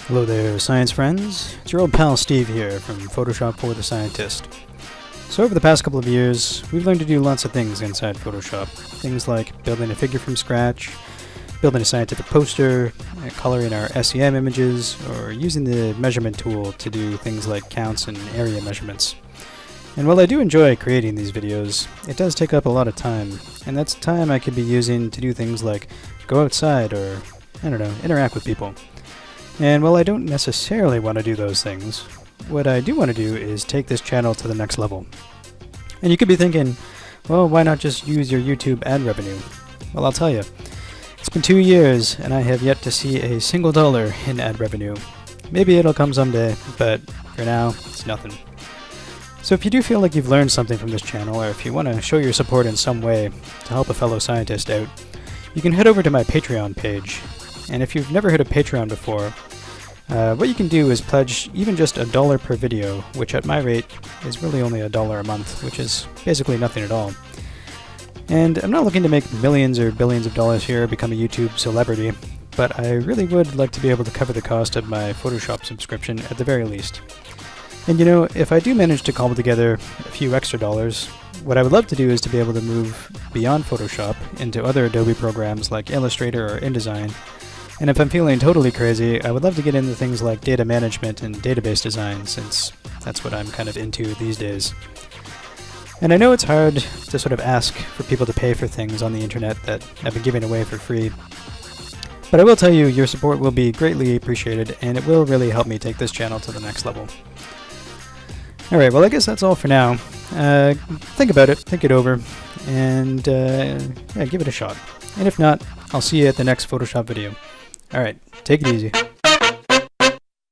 Hello there, science friends. It's your old pal Steve here from Photoshop for the Scientist. So over the past couple of years, we've learned to do lots of things inside Photoshop. Things like building a figure from scratch, building a scientific poster, coloring our SEM images, or using the measurement tool to do things like counts and area measurements. And while I do enjoy creating these videos, it does take up a lot of time, and that's time I could be using to do things like go outside or, I don't know, interact with people. And while I don't necessarily want to do those things, what I do want to do is take this channel to the next level. And you could be thinking, well, why not just use your YouTube ad revenue? Well, I'll tell you. It's been 2 years, and I have yet to see a single dollar in ad revenue. Maybe it'll come someday, but for now, it's nothing. So if you do feel like you've learned something from this channel, or if you want to show your support in some way to help a fellow scientist out, you can head over to my Patreon page. And if you've never heard of Patreon before, what you can do is pledge even just $1 per video, which at my rate is really only $1 a month, which is basically nothing at all. And I'm not looking to make millions or billions of dollars here or become a YouTube celebrity, but I really would like to be able to cover the cost of my Photoshop subscription at the very least. And you know, if I do manage to cobble together a few extra dollars, what I would love to do is to be able to move beyond Photoshop into other Adobe programs like Illustrator or InDesign. And if I'm feeling totally crazy, I would love to get into things like data management and database design, since that's what I'm kind of into these days. And I know it's hard to sort of ask for people to pay for things on the internet that I've been giving away for free. But I will tell you, your support will be greatly appreciated, and it will really help me take this channel to the next level. Alright, well I guess that's all for now. Think about it, think it over, and yeah, give it a shot. And if not, I'll see you at the next Photoshop video. Alright, take it easy.